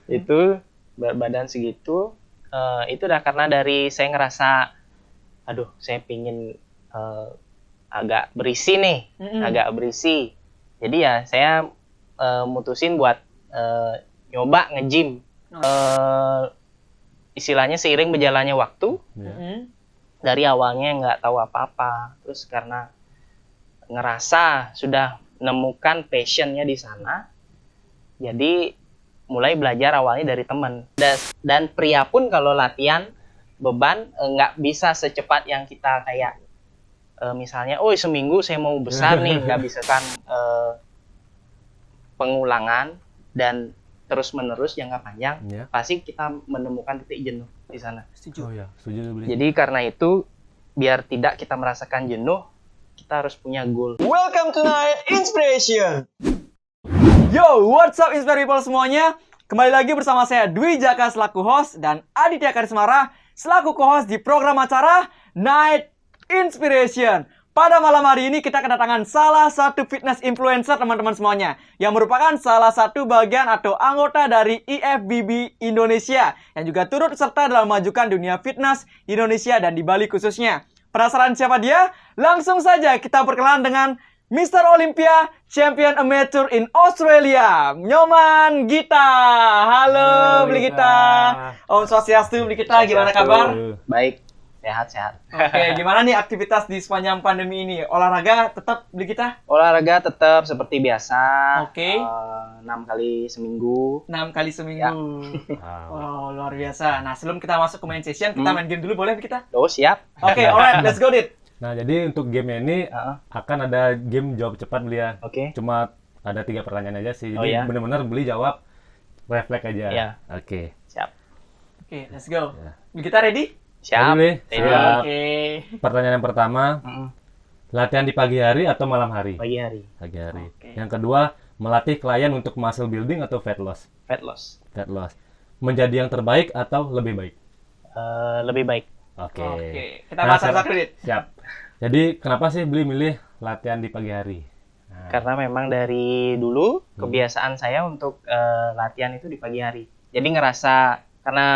Itu berat badan segitu, itu udah karena dari saya ngerasa, aduh saya pingin agak berisi nih, agak berisi. Jadi ya saya mutusin buat nyoba nge-gym. Istilahnya seiring berjalannya waktu, dari awalnya nggak tahu apa-apa, terus karena ngerasa sudah menemukan passionnya di sana, jadi mulai belajar awalnya dari teman. Dan pria pun kalau latihan beban nggak bisa secepat yang kita kayak misalnya, oh seminggu saya mau besar nih, nggak bisa kan, pengulangan dan terus menerus jangka panjang, pasti kita menemukan titik jenuh di sana. Oh ya, setuju. Jadi karena itu biar tidak kita merasakan jenuh, kita harus punya goal. Welcome to Night Inspiration. Yo, what's up Inspire People semuanya? Kembali lagi bersama saya Dwi Jaka selaku host dan Aditya Karismara selaku co-host di program acara Night Inspiration. Pada malam hari ini kita kedatangan salah satu fitness influencer teman-teman semuanya, yang merupakan salah satu bagian atau anggota dari IFBB Indonesia yang juga turut serta dalam memajukan dunia fitness Indonesia dan di Bali khususnya. Penasaran siapa dia? Langsung saja kita perkenalan dengan Mr. Olympia Champion Amateur in Australia, Nyoman Gita. Halo Beli Gita. Om Swastiastu Beli Gita, gimana kabar? Baik. Sehat. Oke, gimana nih aktivitas di sepanjang pandemi ini? Olahraga tetap Beli Gita? Olahraga tetap seperti biasa. Oke. 6 kali seminggu. 6 kali seminggu. Ya. Wow, luar biasa. Nah, sebelum kita masuk ke main session, kita main game dulu boleh Beli Gita? Oh, siap. Oke, alright, let's go Dit. Nah, jadi untuk game ini akan ada game jawab cepat Beli ya. Oke. Cuma ada 3 pertanyaan aja sih. Jadi benar-benar Beli jawab refleks aja. Iya. Oke. Siap. Oke, let's go. Beli Gita ready? Siap. Siap. Oke. Pertanyaan yang pertama, latihan di pagi hari atau malam hari? Pagi hari. Pagi hari. Oke. Yang kedua, melatih klien untuk muscle building atau fat loss? Fat loss. Fat loss. Menjadi yang terbaik atau lebih baik? Lebih baik. Oke. Kita bahas satu-satu Dit. Siap. Jadi, kenapa sih Beli milih latihan di pagi hari? Nah. Karena memang dari dulu kebiasaan saya untuk latihan itu di pagi hari. Jadi ngerasa karena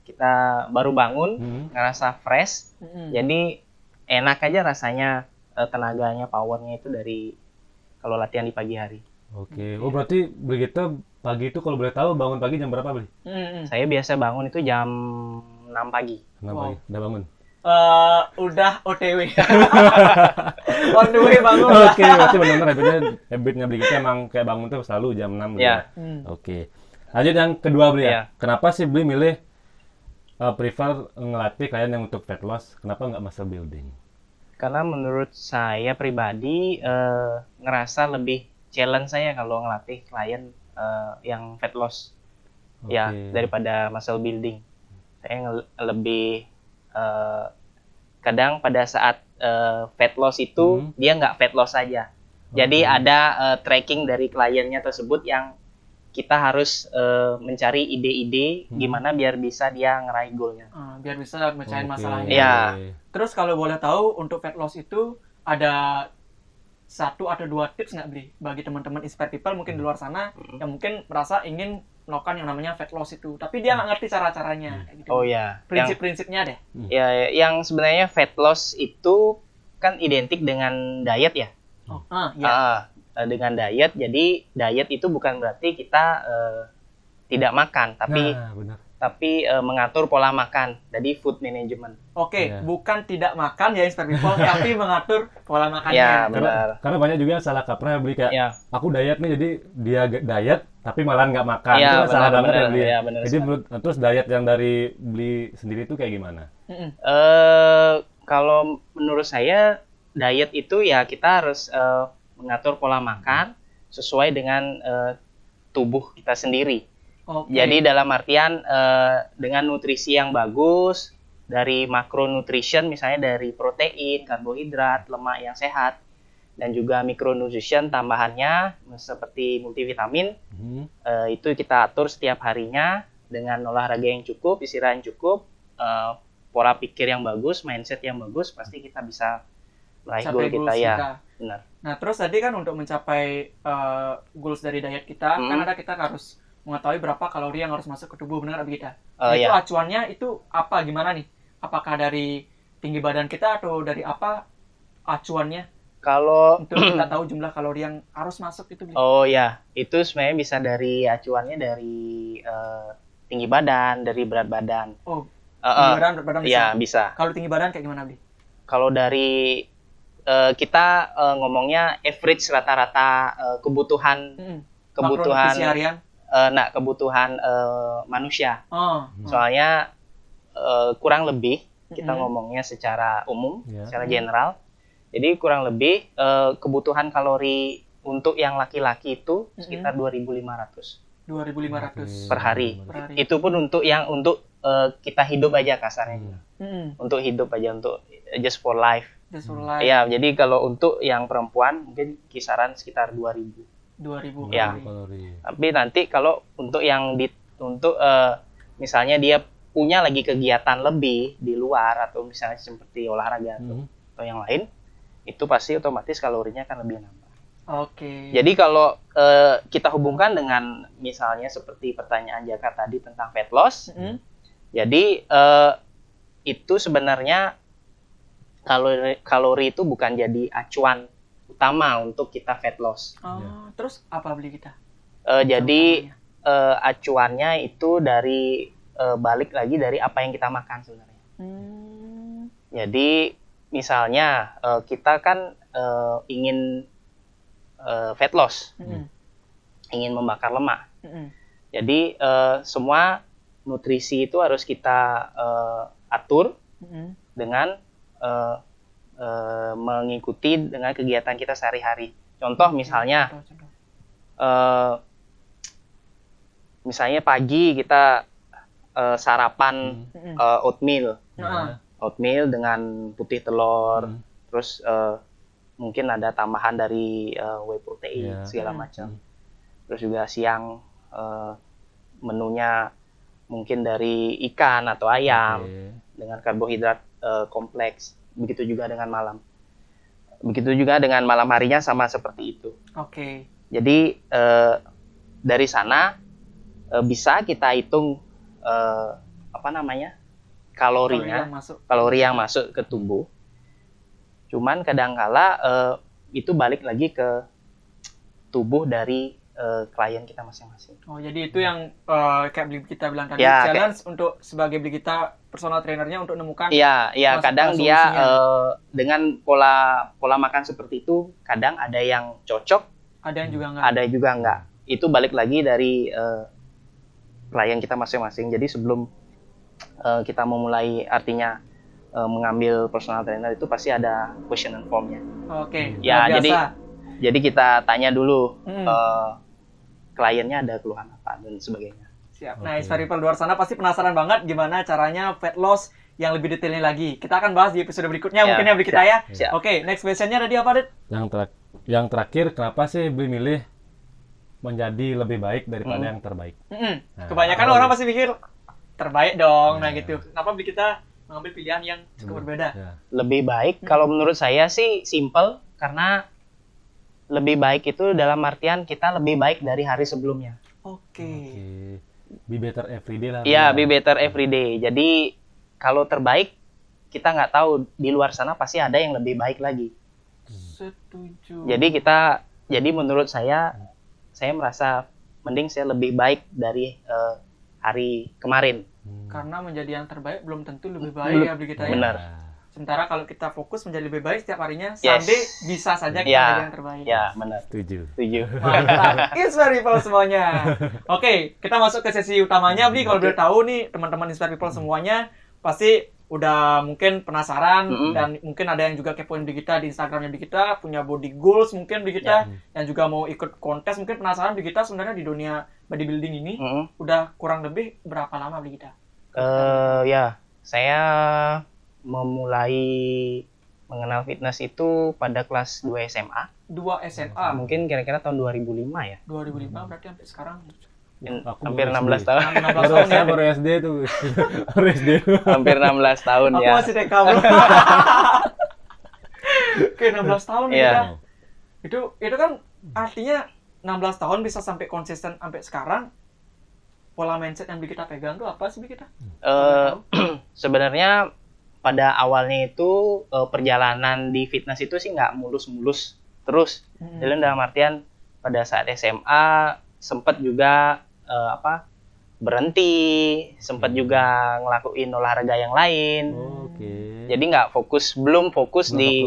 kita baru bangun, ngerasa fresh, jadi enak aja rasanya, tenaganya, powernya itu dari kalau latihan di pagi hari. Oke. Oh, berarti Beli Gita pagi itu kalau boleh tahu bangun pagi jam berapa Beli? Saya biasa bangun itu jam 6 pagi. 6 pagi. Udah bangun? Udah OTW. On the way bangun. Oke, berarti benar-benar habitnya Beli Gita emang kayak bangun tuh selalu jam 6 gitu. Ya. Oke. Lanjut yang kedua Beli ya. Ya. Kenapa sih Beli milih prefer ngelatih klien yang untuk fat loss? Kenapa nggak muscle building? Karena menurut saya pribadi ngerasa lebih challenge saya kalau ngelatih klien yang fat loss. Ya, daripada muscle building. Saya lebih kadang pada saat fat loss itu dia nggak fat loss saja. Jadi ada tracking dari kliennya tersebut yang kita harus mencari ide-ide gimana biar bisa dia ngeraih goalnya. Biar bisa mecahin masalahnya. Iya. Terus kalau boleh tahu untuk fat loss itu ada 1 atau 2 tips nggak Beli bagi teman-teman Inspire People mungkin di luar sana yang mungkin merasa ingin melakukan yang namanya fat loss itu, tapi dia nggak ngerti cara-caranya. Gitu. Oh ya. Prinsip-prinsipnya deh. Ya, yang sebenarnya fat loss itu kan identik dengan diet ya. Iya. Dengan diet, jadi diet itu bukan berarti kita tidak makan, tapi mengatur pola makan, jadi food management. Oke, bukan tidak makan ya Inspire People, tapi mengatur pola makannya. Ya, benar. Karena banyak juga yang salah kaprah Beli kayak aku diet nih, jadi dia diet tapi malah nggak makan. Ya, Itu salah banget ya Beli. Ya, benar. Jadi terus diet yang dari Beli sendiri itu kayak gimana? Kalau menurut saya diet itu ya kita harus mengatur pola makan sesuai dengan tubuh kita sendiri. Jadi dalam artian dengan nutrisi yang bagus, dari makronutrition misalnya dari protein, karbohidrat, lemak yang sehat, dan juga mikronutrition tambahannya seperti multivitamin, itu kita atur setiap harinya dengan olahraga yang cukup, istirahat yang cukup, pola pikir yang bagus, mindset yang bagus, pasti kita bisa meraih goal kita ya. Benar. Nah, terus tadi kan untuk mencapai goals dari diet kita, kan kita harus mengetahui berapa kalori yang harus masuk ke tubuh, benar nggak kita? Itu Ya. acuannya itu apa, gimana nih? Apakah dari tinggi badan kita atau dari apa acuannya Kalau untuk kita tahu jumlah kalori yang harus masuk itu? Bli? Oh ya, itu sebenarnya bisa dari acuannya dari tinggi badan, dari berat badan. Oh, tinggi badan, berat badan bisa. Iya, bisa. Kalau tinggi badan kayak gimana, Bli? Kalau dari kita ngomongnya average rata-rata kebutuhan Makronutrisi harian. kebutuhan manusia. Oh. Soalnya kurang lebih kita ngomongnya secara umum, secara general. Jadi kurang lebih kebutuhan kalori untuk yang laki-laki itu sekitar 2.500 2.500 per hari. per hari. Itu pun untuk kita hidup aja kasarnya. Untuk hidup aja, untuk just for life. Just for life. Iya, jadi kalau untuk yang perempuan mungkin kisaran sekitar 2.000. 2.000 Ya. kalori. Tapi nanti kalau untuk yang misalnya dia punya lagi kegiatan lebih di luar atau misalnya seperti olahraga atau yang lain, itu pasti otomatis kalorinya akan lebih nambah. Oke. Jadi kalau kita hubungkan dengan misalnya seperti pertanyaan Jaka tadi tentang fat loss, jadi itu sebenarnya kalori itu bukan jadi acuan utama untuk kita fat loss. Terus apa beli kita? Jadi acuannya itu dari balik lagi dari apa yang kita makan sebenarnya. Jadi misalnya kita kan ingin fat loss, ingin membakar lemak. Jadi semua nutrisi itu harus kita atur dengan mengikuti dengan kegiatan kita sehari-hari. Contoh misalnya, misalnya pagi kita sarapan oatmeal dengan putih telur, terus mungkin ada tambahan dari whey protein segala macam. Terus juga siang menunya mungkin dari ikan atau ayam dengan karbohidrat kompleks. Begitu juga dengan malam. Begitu juga dengan malam harinya sama seperti itu. Jadi dari sana bisa kita hitung kalori yang masuk ke tubuh. Cuman kadangkala itu balik lagi ke tubuh dari klien kita masing-masing. Jadi itu yang kayak kita bilang tadi, challenge untuk sebagai beli kita personal trainernya untuk menemukan. Iya, kadang dia dengan pola makan seperti itu, kadang ada yang cocok, ada yang juga enggak. Ada juga enggak. Itu balik lagi dari klien kita masing-masing. Jadi sebelum kita memulai artinya mengambil personal trainer itu pasti ada questionnaire formnya. Ya, jadi kita tanya dulu kliennya ada keluhan apa dan sebagainya. Siap. Nah, Inspire People luar sana pasti penasaran banget gimana caranya fat loss yang lebih detailnya lagi. Kita akan bahas di episode berikutnya mungkin ya beli kita ya. Oke, next questionnya tadi apa, Det? Yang terakhir, kenapa sih beli milih menjadi lebih baik daripada yang terbaik? Nah, kebanyakan orang pasti pikir terbaik dong, nah gitu. Kenapa beli kita mengambil pilihan yang cukup berbeda? Lebih baik, kalau menurut saya sih simple, karena lebih baik itu dalam artian kita lebih baik dari hari sebelumnya. Be better every day lah. Iya, be better every day. Jadi kalau terbaik, kita nggak tahu di luar sana pasti ada yang lebih baik lagi. Setuju. Jadi menurut saya merasa mending saya lebih baik dari hari kemarin. Karena menjadi yang terbaik belum tentu lebih baik ya beli kita ya. Benar. Sementara kalau kita fokus menjadi lebih baik setiap harinya, someday bisa saja kita menjadi yang terbaik. Ya, benar. Setuju. Mantap. Inspire People semuanya. Oke, kita masuk ke sesi utamanya, Bli. Kalau udah tahu nih, teman-teman Inspire People semuanya pasti udah mungkin penasaran dan mungkin ada yang juga kepoin Bli kita di Instagramnya Bli kita, punya body goals mungkin Bli kita, yang juga mau ikut kontes, mungkin penasaran Bli kita sebenarnya di dunia bodybuilding ini udah kurang lebih berapa lama Bli kita? Ya, saya memulai mengenal fitness itu pada kelas 2 SMA. 2 SMA? Mungkin kira-kira tahun 2005 ya. 2005 berarti sampai sekarang? Hampir 16 tahun. 16 tahun ya? Baru SD tuh. Baru SD. Hampir 16 tahun ya. Aku masih TK bro. Oke, 16 tahun ya. Itu kan artinya 16 tahun bisa sampai konsisten sampai sekarang. pola mindset yang kita pegang tuh apa sih kita? Sebenarnya pada awalnya itu perjalanan di fitness itu sih nggak mulus-mulus terus. Dalam artian pada saat SMA sempat juga berhenti, sempat juga ngelakuin olahraga yang lain. Jadi belum fokus di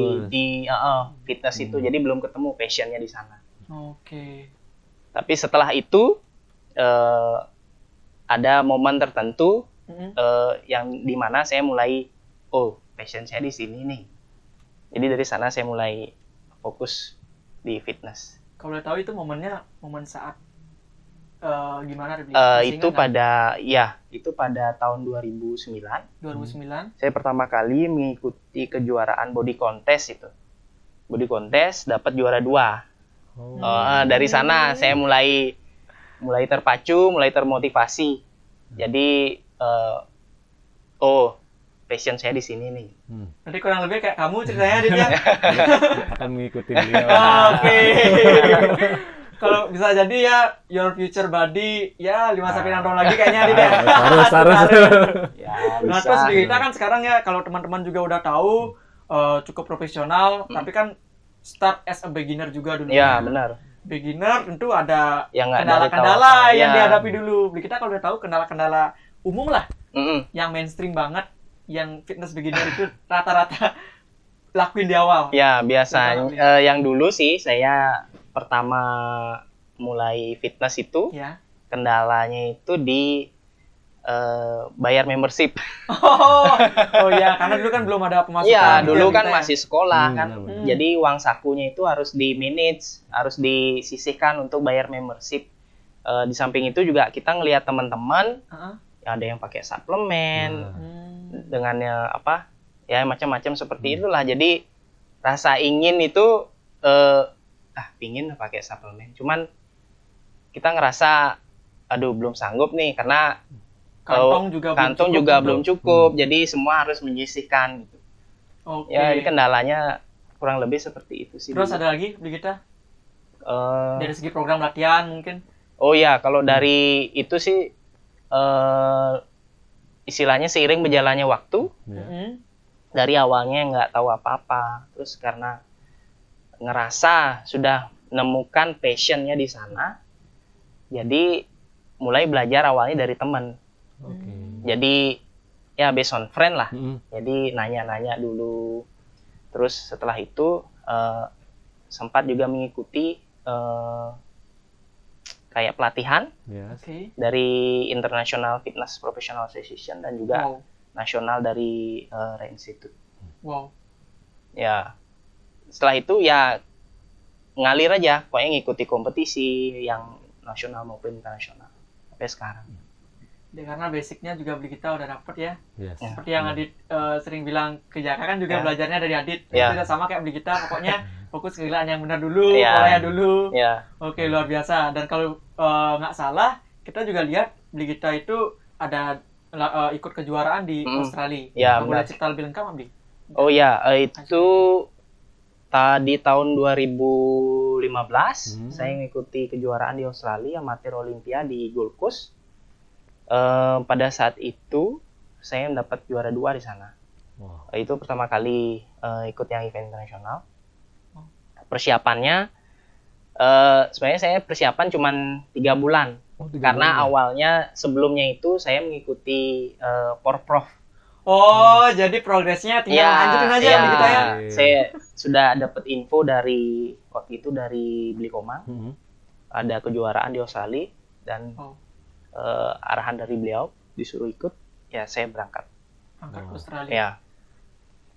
fitness itu. Jadi belum ketemu passionnya di sana. Tapi setelah itu ada momen tertentu yang dimana saya mulai, passion saya di sini nih. Jadi dari sana saya mulai fokus di fitness. Kalau boleh tahu itu momennya momen saat gimana? Itu pada tahun 2009. 2009. Saya pertama kali mengikuti kejuaraan body contest itu. Body contest dapat juara 2. Dari sana saya mulai terpacu, mulai termotivasi. Jadi passion saya di sini nih. Nanti kurang lebih kayak kamu ceritanya Dit ya. Akan mengikuti beliau. Oke. Kalau bisa jadi ya your future body ya 5-6 tahun lagi kayaknya Dit ya. Harus. Ya, Nah, bisa. terus kita kan sekarang ya kalau teman-teman juga udah tahu cukup profesional, tapi kan start as a beginner juga dulu. Ya, benar. Beginner tentu ada Yang nggak kendala-kendala dari tahu. yang Ya. dihadapi dulu. Kita kalau udah tahu kendala-kendala umum lah, yang mainstream banget, yang fitness beginner itu rata-rata lakuin di awal. Ya, biasanya yang dulu sih saya pertama mulai fitness itu Ya. kendalanya itu di bayar membership. Oh ya, karena dulu kan belum ada pemasukan. Iya, gitu dulu ya, kan kita ya. masih sekolah kan. benar. Jadi uang sakunya itu harus di-manage, harus disisihkan untuk bayar membership. Di samping itu juga kita ngelihat teman-teman ada yang pakai suplemen dengannya ya macam-macam seperti itulah. Jadi rasa ingin itu pingin pakai suplemen. Cuman kita ngerasa aduh belum sanggup nih karena kantong juga belum cukup. Jadi semua harus menyisihkan gitu. Oke. Ya, ini kendalanya kurang lebih seperti itu sih. Terus dulu. ada lagi kita Eh, dari segi program latihan mungkin. oh ya, kalau dari itu sih istilahnya seiring berjalannya waktu, dari awalnya nggak tahu apa-apa, terus karena ngerasa sudah menemukan passionnya di sana, jadi mulai belajar awalnya dari teman. Jadi ya based on friend lah. Jadi nanya-nanya dulu. Terus setelah itu sempat juga mengikuti kayak pelatihan dari International Fitness Professional Association dan juga nasional dari Institute. Ya, setelah itu ya ngalir aja, pokoknya ngikuti kompetisi yang nasional maupun internasional sampai sekarang. Ya, karena basicnya juga kita udah dapet ya. Yes. Seperti yang Adit sering bilang ke Jaka kan juga belajarnya dari Adit. Ya. Tidak sama kayak kita, pokoknya fokus kegilaan yang benar dulu, Ya. polanya dulu. Ya, Oke, luar biasa. Dan kalau nggak salah, kita juga lihat kita itu ada ikut kejuaraan di Australia. Ya, Boleh benar. cerita lebih lengkap, Abdi? oh ya, itu tadi tahun 2015 saya mengikuti kejuaraan di Australia amatir Olympia di Gold Coast. Pada saat itu saya mendapat juara 2 di sana. Itu pertama kali ikut yang event internasional. Persiapannya sebenarnya saya persiapan cuma 3 bulan. Karena awalnya sebelumnya itu saya mengikuti Porprov. Jadi progresnya tinggal lanjutin aja ya, kita ya. Saya sudah dapat info dari waktu itu dari Blikomang. Ada kejuaraan di Australia dan arahan dari beliau disuruh ikut, ya saya berangkat. Angkat ke Australia. Ya,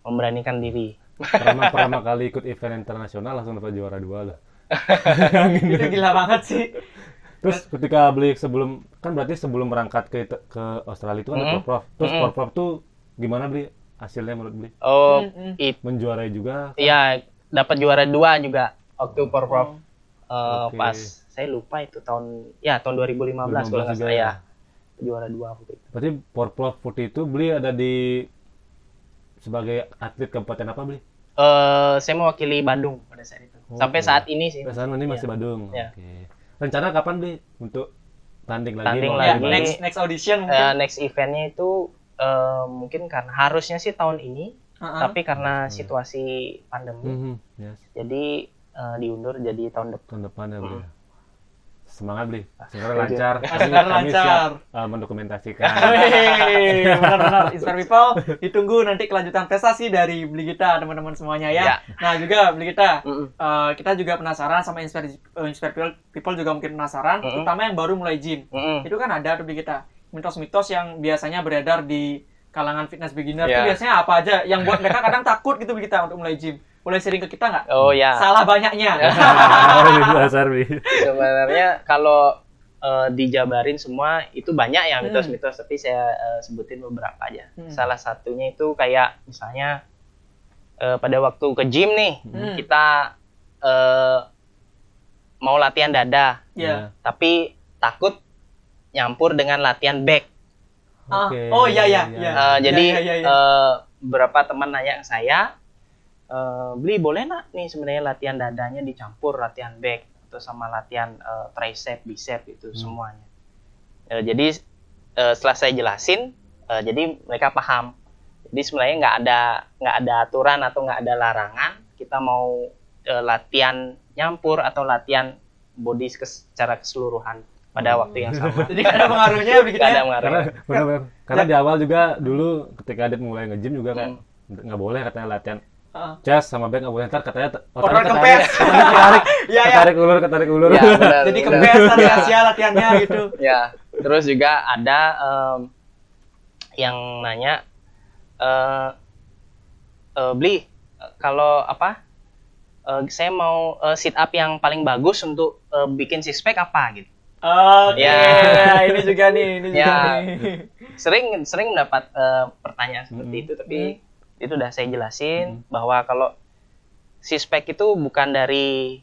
memberanikan diri. Pertama kali ikut event internasional langsung dapat juara 2 lah. Itu gila banget sih. Terus ketika beli kan berarti sebelum berangkat ke Australia itu kan ada Porprov. Terus Porprov tuh gimana beli hasilnya menurut beli? Menjuarai juga? Iya, dapat juara 2 juga waktu Porprov. Pas saya lupa itu tahun 2015 kalau nggak salah ya. Juara 2 waktu itu. Berarti Porprov Putih itu beli ada di sebagai atlet kabupaten apa beli? Saya mewakili Bandung pada saat itu. Sampai saat ini sih. Sampai saat ini masih Bandung. Ya. Oke. Rencana kapan beli untuk tanding Tanding mau lagi. gimana? Next audition mungkin. Next eventnya itu mungkin karena harusnya sih tahun ini, tapi karena situasi pandemi, Yes. jadi diundur jadi tahun depan. Tahun depan ya Bli. Semangat Bli, semoga lancar. Semoga Kami lancar. siap mendokumentasikan. Wey, benar-benar Inspire People, ditunggu nanti kelanjutan prestasi dari Bli kita teman-teman semuanya ya. Ya. Nah juga Bli kita, kita juga penasaran sama Inspire People juga mungkin penasaran, terutama yang baru mulai gym. Itu kan ada tuh Bli kita mitos-mitos yang biasanya beredar di kalangan fitness beginner itu biasanya apa aja yang buat mereka kadang takut gitu Bli kita untuk mulai gym. Boleh sharing ke kita nggak? Oh ya. Salah banyaknya. Dasar Bli. Sebenarnya kalau dijabarin semua itu banyak ya mitos-mitos, tapi saya sebutin beberapa aja. Salah satunya itu kayak misalnya pada waktu ke gym nih, kita mau latihan dada, tapi takut nyampur dengan latihan back. Oke. Oh iya. Jadi Ya. beberapa teman nanya ke saya, Bli boleh nak nih sebenarnya latihan dadanya dicampur latihan back atau sama latihan tricep, bicep itu semuanya. Jadi setelah saya jelasin, jadi mereka paham. Jadi sebenarnya nggak ada aturan atau nggak ada larangan kita mau latihan nyampur atau latihan body secara keseluruhan pada waktu yang sama. Jadi nggak ada pengaruhnya Bli kita. Nggak ada Ya? pengaruhnya. Karena di awal juga dulu ketika Adit mulai nge-gym juga kayak nggak boleh katanya latihan chest sama back nggak boleh, ntar katanya Orang kempes. ketarik ulur. Ya, benar, Jadi benar. kempes rahasia latihannya gitu. Ya, terus juga ada yang nanya, Bli, kalau saya mau sit up yang paling bagus untuk bikin six pack apa gitu. Oke, Ya. ini juga nih. Sering mendapat pertanyaan seperti itu, tapi itu udah saya jelasin bahwa kalau six pack itu bukan dari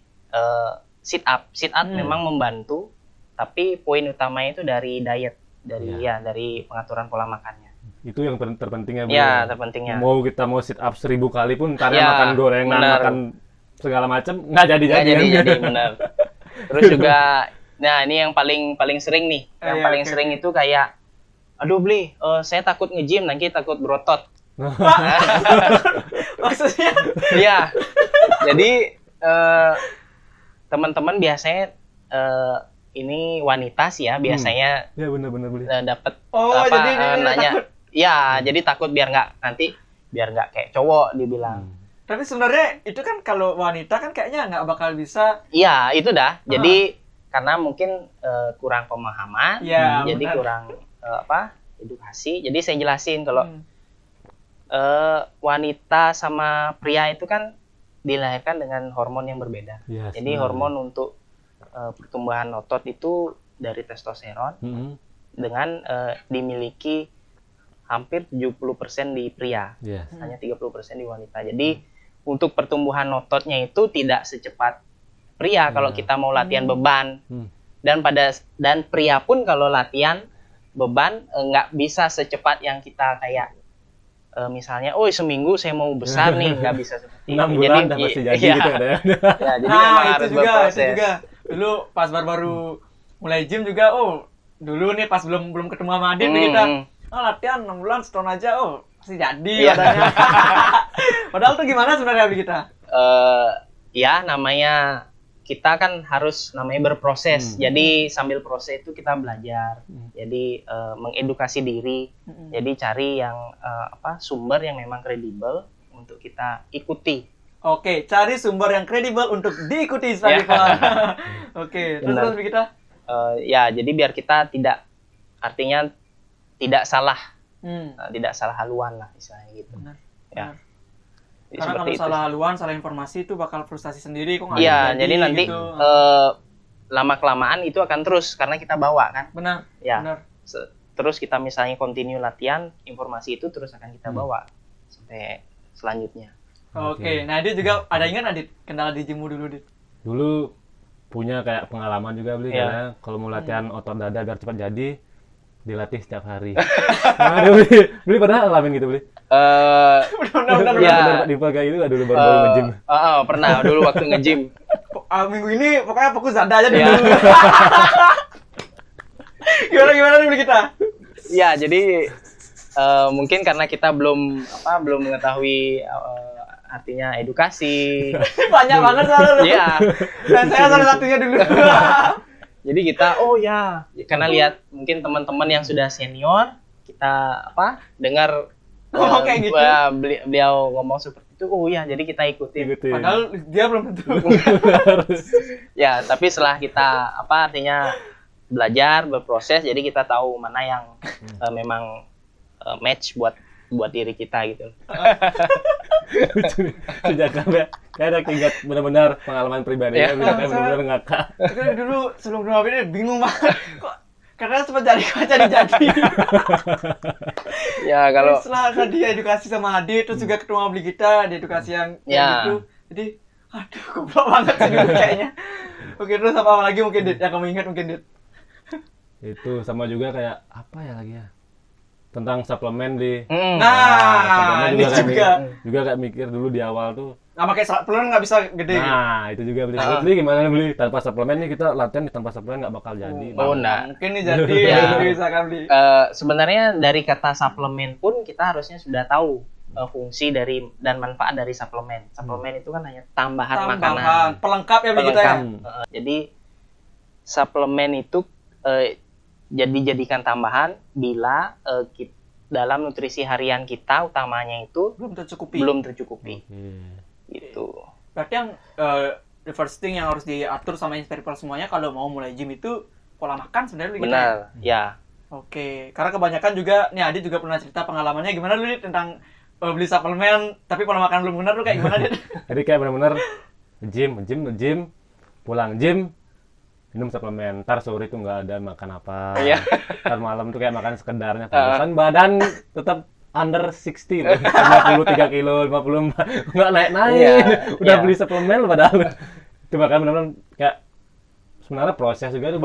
sit up. Sit up memang membantu, tapi poin utamanya itu dari diet, dari pengaturan pola makannya. Itu yang terpenting ya Bli. Ya, terpentingnya. Mau kita mau sit up 1000 kali pun karena Ya, makan gorengan, benar. makan segala macam nggak jadi Benar. Terus juga, nah ini yang paling sering nih, sering itu kayak, aduh Bli, saya takut nge-gym, nanti takut berotot. Maksudnya? Iya. Jadi teman-teman biasanya ini wanita sih ya biasanya ya benar Bli. dapat jadi dia nanya. takut. Ya, jadi takut biar nggak kayak cowok dibilang. Tapi sebenarnya itu kan kalau wanita kan kayaknya nggak bakal bisa. Iya, itu dah. Jadi karena mungkin kurang pemahaman, jadi benar. kurang edukasi. Jadi saya jelasin kalau wanita sama pria itu kan dilahirkan dengan hormon yang berbeda. Yes, jadi hormon untuk pertumbuhan otot itu dari testosteron dengan dimiliki hampir 70% di pria, hanya 30% di wanita. Jadi untuk pertumbuhan ototnya itu tidak secepat pria kalau kita mau latihan beban. Dan pria pun kalau latihan beban nggak bisa secepat yang kita kayak misalnya, seminggu saya mau besar nih, nggak bisa seperti 6 bulan udah pasti jadi gitu katanya. Ya, jadi memang harus berproses. Itu juga. Dulu pas baru mulai gym juga, dulu nih pas belum ketemu sama Adit nih kita, latihan 6 bulan setahun aja, pasti jadi katanya. Padahal tuh gimana sebenarnya kita? Ya namanya kita kan harus berproses. Jadi sambil proses itu kita belajar. Jadi mengedukasi diri. Jadi cari yang sumber yang memang kredibel untuk kita ikuti. Oke, cari sumber yang kredibel untuk diikuti Inspire People. Oke, terus kita? Ya, jadi biar kita tidak salah, tidak salah haluan lah istilahnya gitu. Benar. Ya. Jadi karena kalau salah haluan, salah informasi itu bakal frustasi sendiri kok nggak Iya, jadi nanti gitu. Lama-kelamaan itu akan terus karena kita bawa kan. Benar. Ya. Benar. Terus kita misalnya continue latihan, informasi itu terus akan kita bawa sampai selanjutnya. Oke. Nah, dia juga ada ingat Adit kendala di gymmu dulu, Dit? Dulu punya kayak pengalaman juga Bli, karena kalau mau latihan otot dada biar cepat jadi dilatih setiap hari. Nah, Bli padahal alamin gitu Bli. Benar. Di pagi itu dulu baru nge-gym. Pernah dulu waktu nge-gym. Minggu ini pokoknya fokus dada aja dulu. Gimana nih kita? Ya, jadi mungkin karena kita belum mengetahui artinya edukasi. Banyak banget soalnya. Iya. Dan saya salah satunya dulu. Jadi kita karena lihat mungkin teman-teman yang sudah senior, kita dengar kayak gitu. beliau ngomong seperti itu. Oh ya, jadi kita ikutin. Padahal dia belum tentu. Ya, tapi setelah kita artinya belajar, berproses, jadi kita tahu mana yang memang match buat diri kita gitu. Sejak kayak ada ingat benar-benar pengalaman pribadi ya, benar-benar ngakak. Tapi dulu sebelum rumah ini bingung banget. Kok karena sempat jadi. Ya, kalau setelah dia edukasi sama Adi, terus juga ketemu beli kita di edukasi yang gitu. Jadi, aduh, goblok banget sih dulu kayaknya. Oke, terus apa lagi mungkin Dit yang kamu ingat mungkin Dit? Itu sama juga kayak apa ya lagi ya? Tentang suplemen Nah, ini juga kayak mikir dulu di awal tuh. Nah, pakai suplemen nggak bisa gede. Nah, itu juga beli gimana beli tanpa suplemen nih, kita latihan tanpa suplemen nggak bakal jadi. Enggak. Mungkin nih jadi bisa kan beli. Sebenarnya dari kata suplemen pun kita harusnya sudah tahu fungsi dari dan manfaat dari suplemen. Suplemen itu kan hanya tambahan makanan, pelengkap ya begitu ya. Jadi suplemen itu jadikan tambahan bila dalam nutrisi harian kita utamanya itu belum tercukupi. Gitu. Berarti yang the first thing yang harus diatur sama Inspirable semuanya kalau mau mulai gym itu pola makan sebenarnya gitu. Benar, ya. Oke, karena kebanyakan juga nih Adi juga pernah cerita pengalamannya gimana dulu tentang beli suplemen tapi pola makan belum benar tuh kayak gimana Dit? Jadi kayak benar-benar gym, pulang gym, minum suplemen, ntar sore itu nggak ada makan apa, ntar malam tuh kayak makan sekedarnya, kan badan tetap under 60 loh, 53 kilo, 54, nggak naik-naik, udah beli suplemen padahal itu makan benar-benar kayak sebenarnya proses juga tuh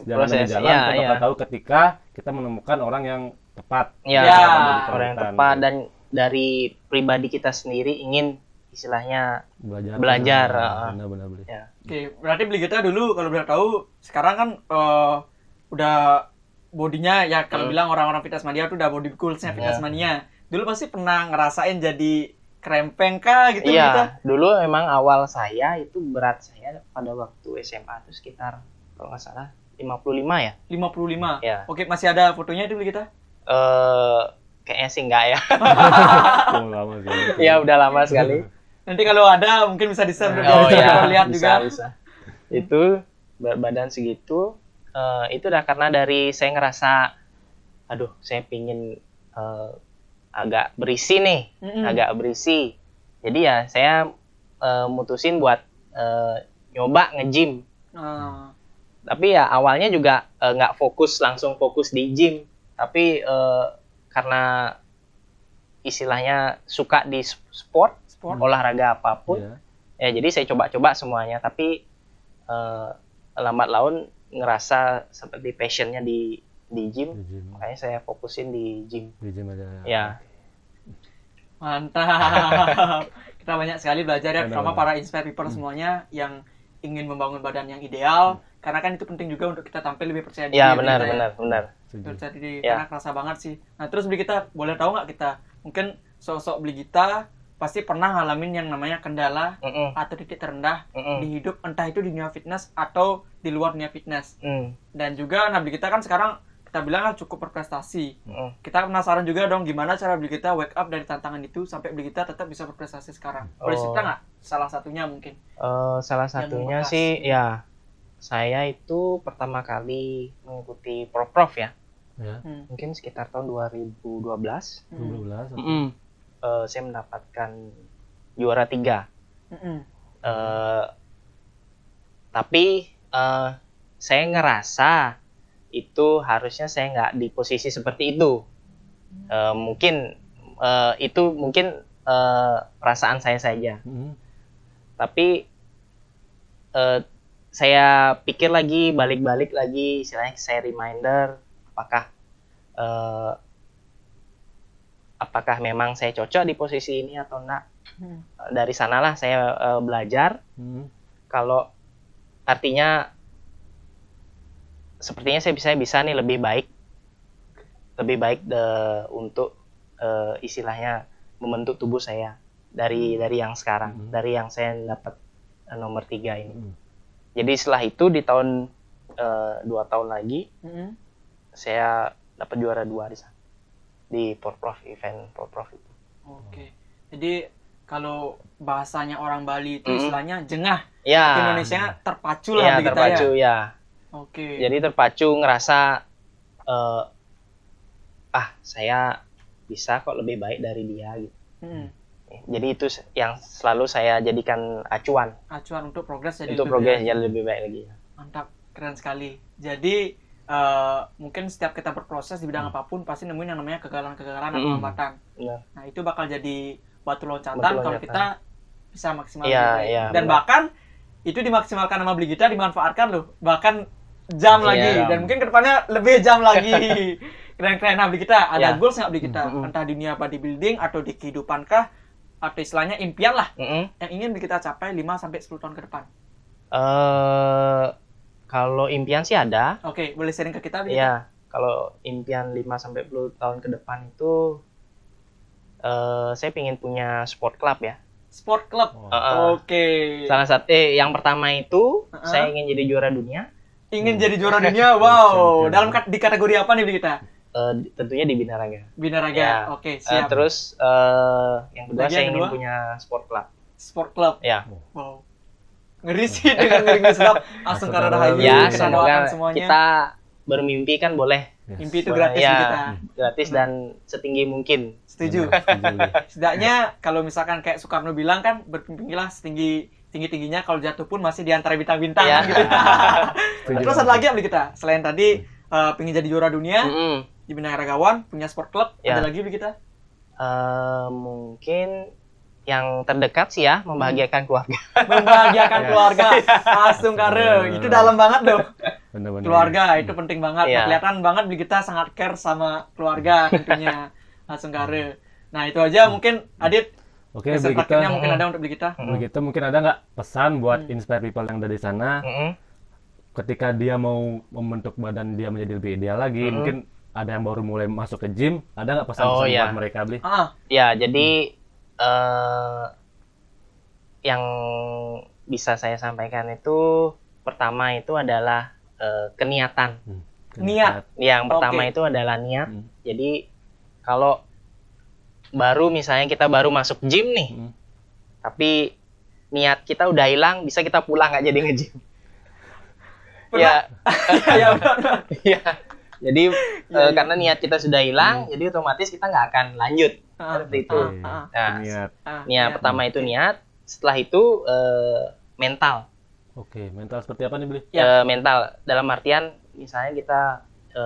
jalan, kita tahu ketika kita menemukan orang yang tepat, orang yang tepat dan dari pribadi kita sendiri ingin istilahnya belajar. Benar beli. Ya. Oke, berarti beli kita dulu kalau boleh tahu sekarang kan udah bodinya ya kalau bilang orang-orang fitness mania tuh udah body goalsnya fitness mania. Dulu pasti pernah ngerasain jadi krempeng kah gitu? Iya, dulu memang awal saya itu berat saya pada waktu SMA itu sekitar kalau nggak salah 55 ya. 55. Ya. Oke, masih ada fotonya itu beli kita? Kayaknya sih enggak ya. Lama sih. Ya udah lama sekali. Nanti kalau ada mungkin bisa di-share lihat juga. Bisa. Itu badan segitu itu udah karena dari saya ngerasa aduh saya pingin agak berisi nih, agak berisi. Jadi ya saya mutusin buat nyoba nge-gym. Tapi ya awalnya juga nggak langsung fokus di gym, tapi karena istilahnya suka di sport, olahraga apapun, ya jadi saya coba-coba semuanya. Tapi lambat laun ngerasa seperti passionnya di gym, makanya saya fokusin di gym. Di gym aja. Ya. Mantap. Kita banyak sekali belajar ya sama para Inspire People semuanya yang ingin membangun badan yang ideal, karena kan itu penting juga untuk kita tampil lebih percaya diri. Ya benar. Percaya diri, karena kerasa banget sih. Nah terus beli kita, boleh tahu nggak kita, mungkin sosok beli kita pasti pernah ngalamin yang namanya kendala atau titik terendah di hidup, entah itu di dunia fitness atau di luar dunia fitness. Dan juga beli kita kan sekarang kita bilang kan cukup berprestasi. Kita penasaran juga dong gimana cara beli kita wake up dari tantangan itu sampai beli kita tetap bisa berprestasi sekarang. Boleh cerita nggak? Salah satunya mungkin. Salah satunya sih ya saya itu pertama kali mengikuti Prof ya. Mungkin sekitar tahun 2012. Saya mendapatkan juara 3. Tapi saya ngerasa itu harusnya saya nggak di posisi seperti itu. Mungkin itu perasaan saya saja. Tapi saya pikir lagi, balik-balik lagi, istilahnya saya reminder apakah memang saya cocok di posisi ini atau enggak. Dari sanalah saya belajar kalau artinya sepertinya saya bisa nih lebih baik untuk istilahnya membentuk tubuh saya dari yang sekarang, dari yang saya dapat nomor 3 ini. Jadi setelah itu di tahun 2 tahun lagi saya dapat juara 2 di sana, di event Porprov itu. Oke. Jadi kalau bahasanya orang Bali itu istilahnya jengah. Ya. Indonesia terpacu lah Iya, begitu terpacu ya. ya. Oke. Jadi terpacu ngerasa saya bisa kok lebih baik dari dia gitu. Jadi itu yang selalu saya jadikan acuan untuk progres jadi untuk progresnya lebih baik lagi. Mantap, keren sekali. Jadi mungkin setiap kita berproses di bidang apapun pasti nemuin yang namanya kegagalan-kegagalan atau hambatan. Nah, itu bakal jadi batu loncatan kalau kita bisa maksimal. Dan bahkan itu dimaksimalkan sama Bligita, dimanfaatkan loh. Bahkan jam lagi dan mungkin kedepannya lebih jam lagi. Keren-keren. Nah, Bligita ada goals nggak Bligita? Entah di dunia bodybuilding atau di kehidupan kah? Atau istilahnya impian lah yang ingin kita capai 5-10 tahun ke depan. Kalau impian sih ada. Oke, boleh sharing ke kita? Iya, kalau impian 5-10 tahun ke depan itu saya ingin punya sport club ya. Sport club? Oke. Salah satu, yang pertama itu saya ingin jadi juara dunia. Ingin jadi juara dunia? Wow, di kategori apa nih kita? Tentunya di binaraga. Binaraga, ya. Oke, siap. Terus yang kedua saya ingin punya sport club. Sport club? Ya. Wow. Ngeri sih dengan ngeri sedap. Langsung karena rahayu. Ya, semoga kita bermimpi kan boleh. Mimpi itu gratis kita. Gratis dan setinggi mungkin. Setuju. Setidaknya kalau misalkan kayak Soekarno bilang kan, bermimpilah tinggi-tingginya, kalau jatuh pun masih di antara bintang-bintang gitu. Terus ada lagi apa kita? Selain tadi pengen jadi juara dunia di Binaragawan, punya sport club, ada lagi kita? Mungkin yang terdekat sih ya, membahagiakan keluarga. Membahagiakan keluarga, langsung kare. Itu dalam banget dong. Bener-bener. Keluarga itu penting banget. Kelihatan banget kita sangat care sama keluarga tentunya. Langsung kare. Nah, itu aja mungkin Adit. Oke, Bligita mungkin ada untuk Bligita. Bligita mungkin ada nggak pesan buat inspire people yang dari sana? Ketika dia mau membentuk badan dia menjadi lebih ideal lagi, mungkin ada yang baru mulai masuk ke gym, ada nggak pesan-pesan buat mereka, Bli? Ya, jadi yang bisa saya sampaikan itu pertama itu adalah keniatan. Niat. Yang pertama itu adalah niat. Jadi kalau misalnya kita baru masuk gym nih, tapi niat kita udah hilang, bisa kita pulang nggak jadi nge-gym. Ya. Jadi karena niat kita sudah hilang, jadi otomatis kita nggak akan lanjut. Seperti itu. Niat pertama itu niat. Setelah itu mental. Oke, mental seperti apa nih, Bli? Mental dalam artian misalnya kita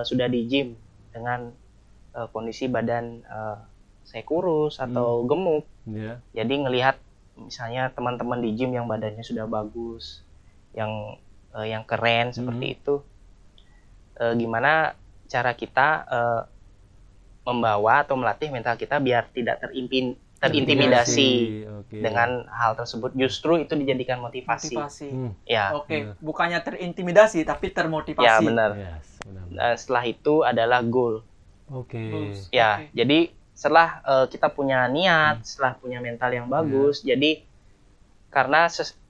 sudah di gym dengan kondisi badan saya kurus atau gemuk. Jadi ngelihat misalnya teman-teman di gym yang badannya sudah bagus, yang keren seperti itu. Gimana cara kita membawa atau melatih mental kita biar tidak terintimidasi dengan hal tersebut, justru itu dijadikan motivasi. Bukannya terintimidasi tapi termotivasi. Ya, benar. Setelah itu adalah goal. Jadi setelah kita punya niat, setelah punya mental yang bagus, jadi karena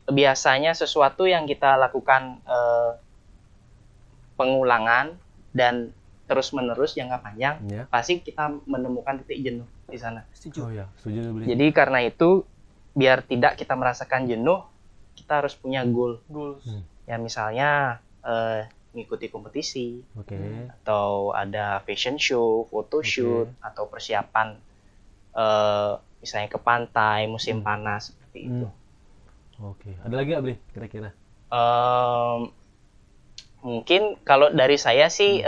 biasanya sesuatu yang kita lakukan pengulangan dan terus-menerus jangka panjang, pasti kita menemukan titik jenuh di sana. Setuju. Beli. Jadi karena itu, biar tidak kita merasakan jenuh, kita harus punya goals. Ya misalnya mengikuti kompetisi, atau ada fashion show, photoshoot, atau persiapan misalnya ke pantai musim panas seperti itu. Ada lagi nggak, Bli, kira-kira? Mungkin kalau dari saya sih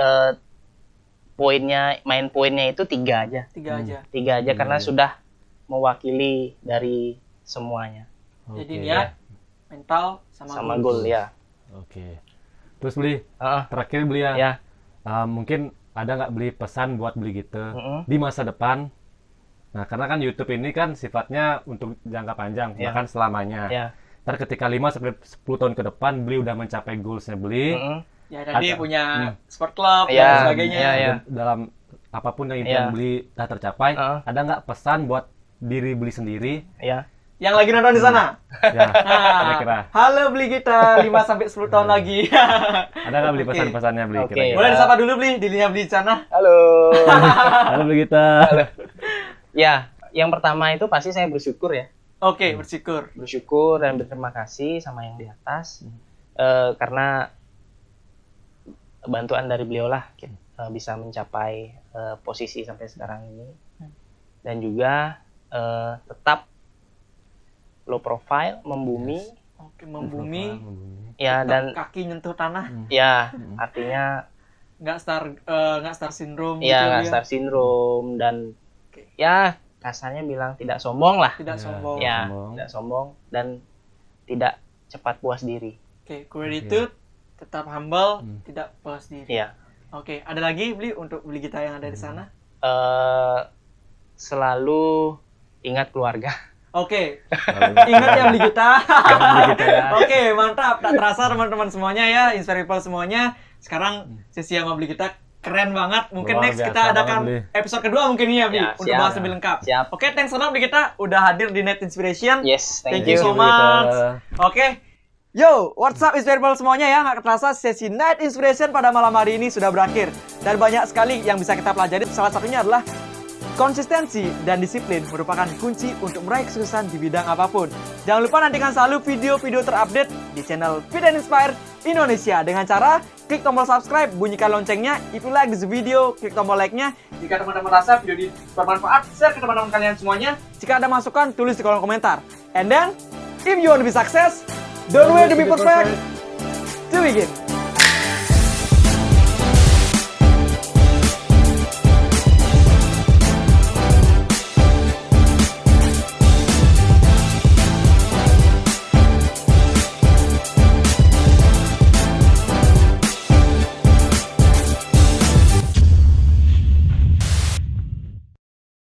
main poinnya itu 3 aja. 3 aja karena sudah mewakili dari semuanya. Jadi niat, mental, sama goal ya. Terus Bli, terakhir Bli ya. Mungkin ada nggak Bli pesan buat Bli gitu di masa depan? Nah, karena kan YouTube ini kan sifatnya untuk jangka panjang, bahkan selamanya. Ntar ketika 5-10 tahun ke depan Bli udah mencapai goalsnya Bli, Ya tadi Ada. punya sport club Iya, dan sebagainya. iya, iya. Dalam apapun yang impian Iya. beli dah tercapai, ada nggak pesan buat diri beli sendiri? Ya. Yang lagi nonton di sana. Ya, Nah, kira-kira. halo beli kita 5 sampai 10 tahun lagi. Ada nggak beli Oke. pesan-pesannya beli Oke. kira-kira? Boleh disapa dulu beli di linia beli di sana. Halo. Halo beli kita. Ya, yang pertama itu pasti saya bersyukur ya. Oke, bersyukur. Bersyukur dan berterima kasih sama yang di atas. Karena bantuan dari beliau lah bisa mencapai posisi sampai sekarang ini. Dan juga tetap low profile, membumi. Oke, membumi. Ya, tetap dan kaki nyentuh tanah. ya artinya Nggak star syndrome ya gitu nggak ya. star syndrome dan Oke. ya kasarnya bilang tidak sombong lah. Tidak sombong. Ya, sombong. tidak sombong dan tidak cepat puas diri. Oke, gratitude, tetap humble, tidak puas diri. Ya. Oke, ada lagi beli untuk beli kita yang ada di sana? Selalu ingat keluarga. Oke, ingat ya beli kita. Beli kita ya. Oke, mantap. Tak terasa teman-teman semuanya ya, Inspirable semuanya. Sekarang sesi sama beli kita keren banget. Mungkin Luar next biasa kita adakan banget, Bli. episode kedua mungkin ya, Bli, Ya, untuk siap. bahas lebih lengkap. Siap. Oke, thanks a lot beli kita udah hadir di Net Inspiration. Yes, Thank thank you you. so much. Oke. Yo, what's up Inspirable semuanya ya. Nggak terasa sesi Night Inspiration pada malam hari ini sudah berakhir. Dan banyak sekali yang bisa kita pelajari. Salah satunya adalah konsistensi dan disiplin merupakan kunci untuk meraih kesuksesan di bidang apapun. Jangan lupa nantikan selalu video-video terupdate di channel Fit and Inspire Indonesia dengan cara klik tombol subscribe, bunyikan loncengnya. If you like this video, klik tombol like-nya. Jika teman-teman merasa video ini bermanfaat, share ke teman-teman kalian semuanya. Jika ada masukan, tulis di kolom komentar. And then, if you want to be success, don't wait to be perfect to begin.